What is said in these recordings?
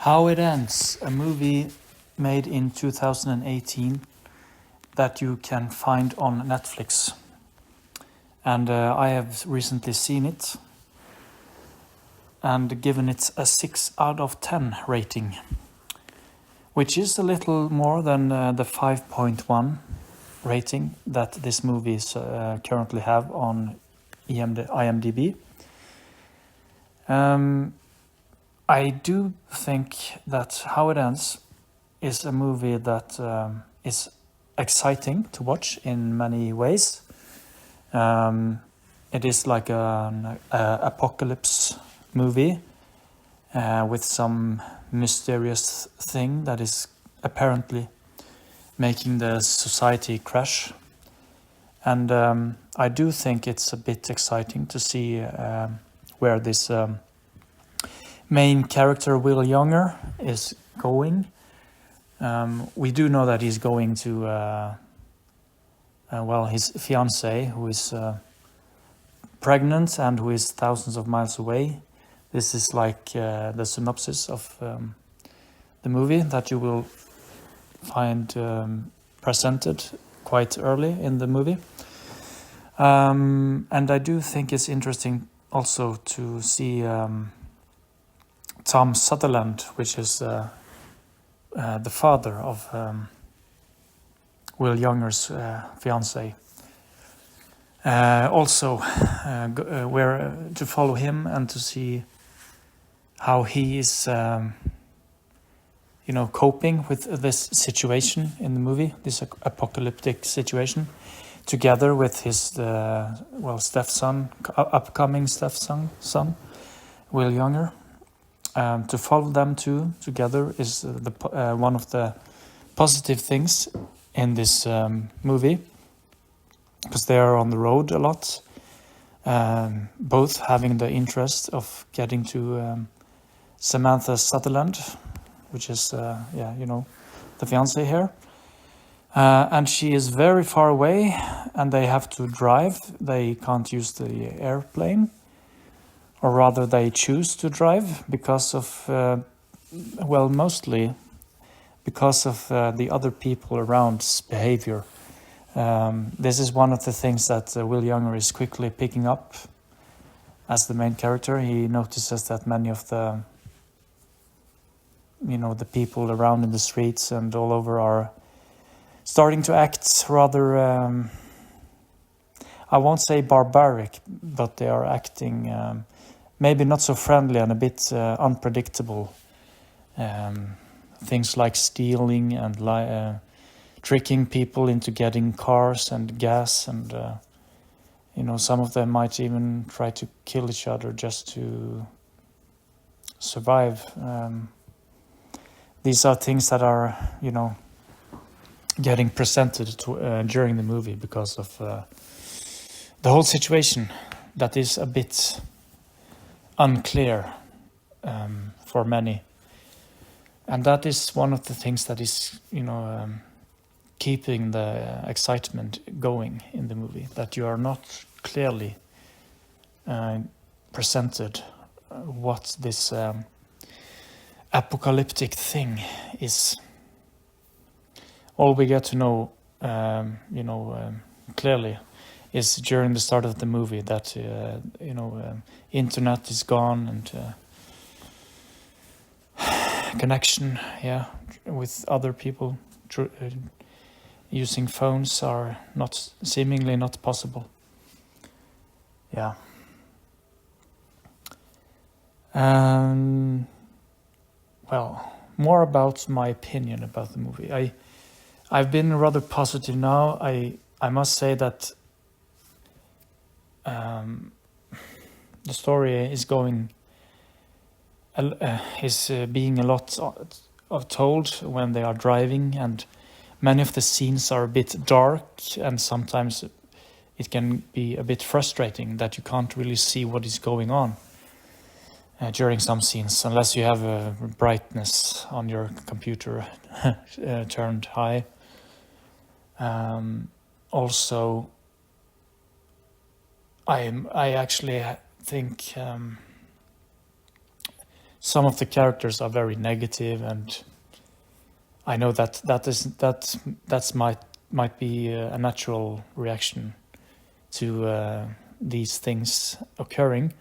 How It Ends, a movie made in 2018 that you can find on Netflix. And I have recently seen it and given it a 6 out of 10 rating, which is a little more than the 5.1 rating that this movie currently have on IMDb. I do think that How It Ends is a movie that is exciting to watch in many ways. It is like an apocalypse movie with some mysterious thing that is apparently making the society crash. And I do think it's a bit exciting to see where this main character, Will Younger, is going. We do know that he's going to, his fiancée, who is pregnant and who is thousands of miles away. This is like the synopsis of the movie that you will find presented quite early in the movie. And I do think it's interesting also to see Tom Sutherland, which is the father of Will Younger's fiancée. Also, where to follow him and to see how he is, coping with this situation in the movie, this apocalyptic situation, together with his upcoming stepson, Will Younger. To follow them two together is one of the positive things in this movie, because they are on the road a lot, both having the interest of getting to Samantha Sutherland, which is the fiancée here, and she is very far away, and they have to drive. They can't use the airplane. Or rather, they choose to drive because of, mostly because of the other people around's behavior. This is one of the things that Will Younger is quickly picking up as the main character. He notices that many of the people around in the streets and all over are starting to act rather, I won't say barbaric, but they are acting maybe not so friendly and a bit unpredictable. Things like stealing and tricking people into getting cars and gas, and some of them might even try to kill each other just to survive. These are things that are getting presented during the movie because of the whole situation that is a bit unclear for many, and that is one of the things that is keeping the excitement going in the movie, that you are not clearly presented what this apocalyptic thing is. All we get to know clearly is during the start of the movie that internet is gone, and connection with other people using phones are seemingly not possible. More about my opinion about the movie. I've been rather positive now. I must say that the story is being a lot of told when they are driving, and many of the scenes are a bit dark, and sometimes it can be a bit frustrating that you can't really see what is going on during some scenes, unless you have a brightness on your computer turned high. Also, I actually think some of the characters are very negative, and I know that's might be a natural reaction to these things occurring,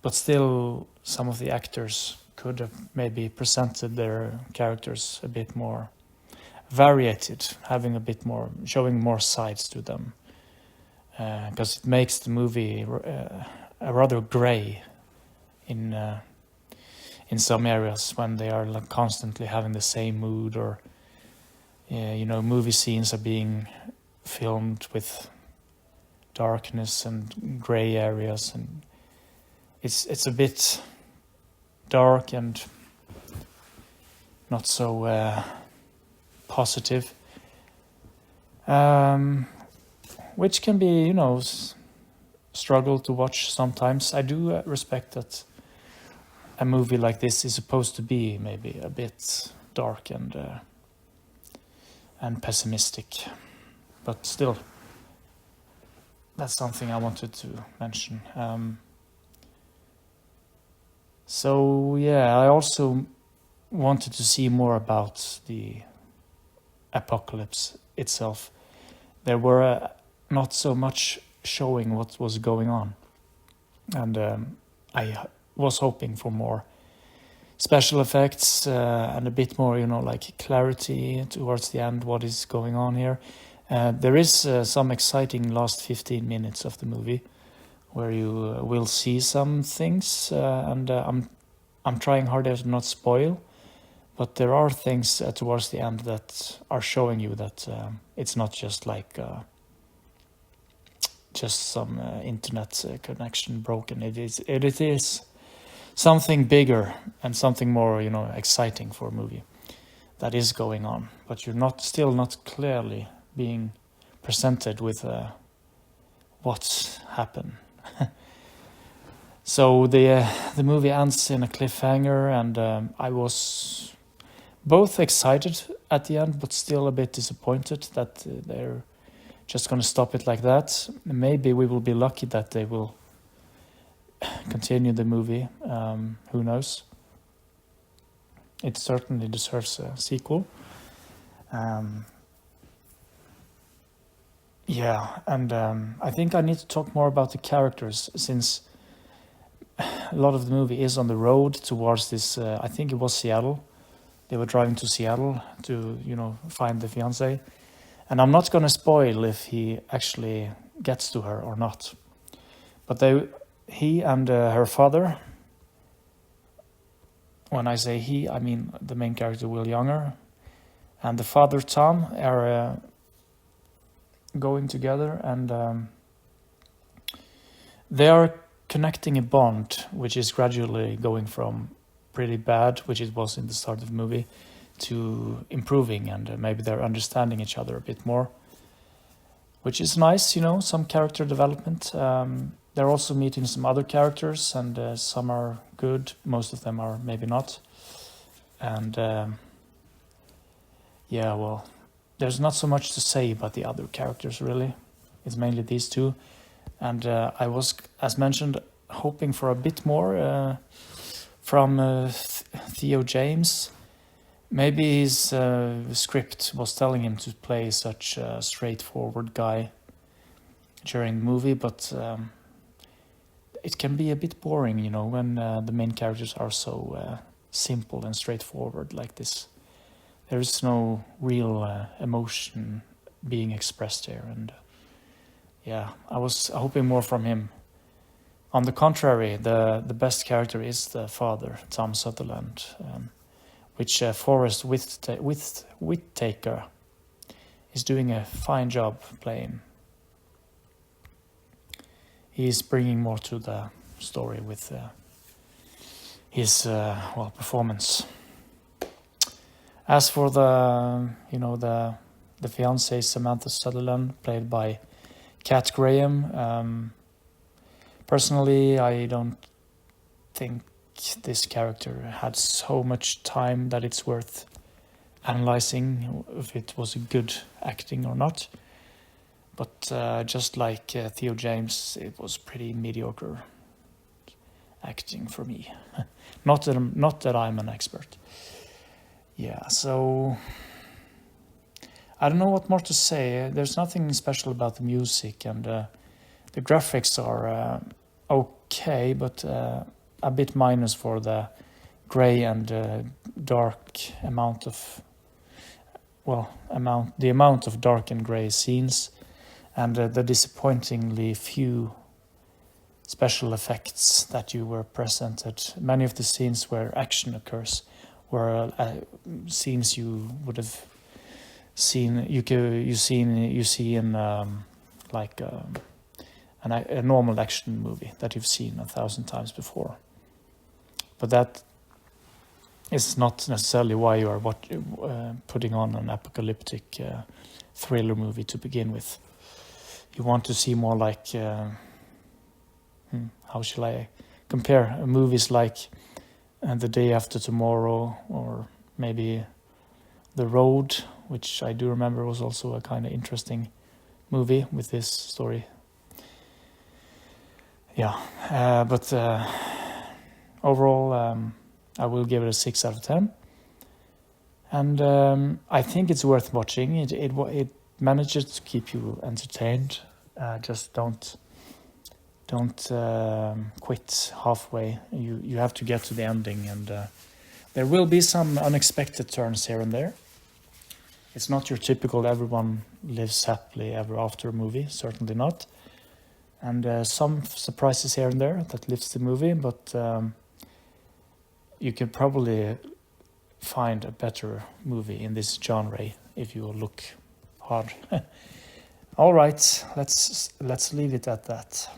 but still some of the actors could have maybe presented their characters a bit more variated, having a bit more, showing more sides to them, because it makes the movie a rather gray in some areas when they are like constantly having the same mood, or movie scenes are being filmed with darkness and gray areas, and it's a bit dark and not so positive, which can be struggle to watch sometimes. I do respect that a movie like this is supposed to be maybe a bit dark and pessimistic, but still, that's something I wanted to mention. So yeah, I also wanted to see more about the apocalypse itself. There were not so much showing what was going on, and I was hoping for more special effects and a bit more, like clarity towards the end, what is going on here. There is some exciting last 15 minutes of the movie where you will see some things, and I'm trying hard to not spoil, but there are things towards the end that are showing you that it's not just like just some internet connection broken. It is something bigger and something more, exciting for a movie that is going on, but you're still not clearly being presented with what's happened. So the movie ends in a cliffhanger, and I was both excited at the end, but still a bit disappointed that they're just going to stop it like that. Maybe we will be lucky that they will continue the movie. Who knows? It certainly deserves a sequel. Yeah, and I think I need to talk more about the characters, since a lot of the movie is on the road towards this, I think it was Seattle. They were driving to Seattle to, find the fiancé. And I'm not going to spoil if he actually gets to her or not. But he and her father, when I say he, I mean the main character, Will Younger, and the father, Tom, are going together, and they are connecting a bond which is gradually going from pretty bad, which it was in the start of the movie, to improving, and maybe they're understanding each other a bit more, which is nice, some character development. They're also meeting some other characters, and some are good, most of them are maybe not. And yeah, well, there's not so much to say about the other characters, really. It's mainly these two. And I was, as mentioned, hoping for a bit more from Theo James. Maybe his script was telling him to play such a straightforward guy during the movie, but it can be a bit boring, when the main characters are so simple and straightforward like this. There is no real emotion being expressed here, and yeah, I was hoping more from him. On the contrary, the best character is the father, Tom Sutherland, which Forrest Whitaker is doing a fine job playing. He's bringing more to the story with his performance. As for the fiancée, Samantha Sutherland, played by Cat Graham, personally, I don't think this character had so much time that it's worth analyzing if it was a good acting or not. But just like Theo James, it was pretty mediocre. acting for me. Not that I'm an expert. Yeah, so I don't know what more to say. There's nothing special about the music, and the graphics are okay, but a bit minus for the gray and dark amount of the amount of dark and gray scenes, and the disappointingly few special effects that you were presented. Many of the scenes where action occurs were scenes you would have seen you see in like a normal action movie that you've seen 1,000 times before. But that is not necessarily why you are putting on an apocalyptic thriller movie to begin with. You want to see more like how shall I compare movies like The Day After Tomorrow, or maybe The Road, which I do remember was also a kind of interesting movie with this story. Yeah, but overall I will give it a 6 out of 10. And I think it's worth watching. It manages to keep you entertained. Just don't quit halfway. You have to get to the ending, and there will be some unexpected turns here and there. It's not your typical everyone lives happily ever after movie, certainly not. And some surprises here and there that lifts the movie, but you can probably find a better movie in this genre if you look hard. All right, let's leave it at that.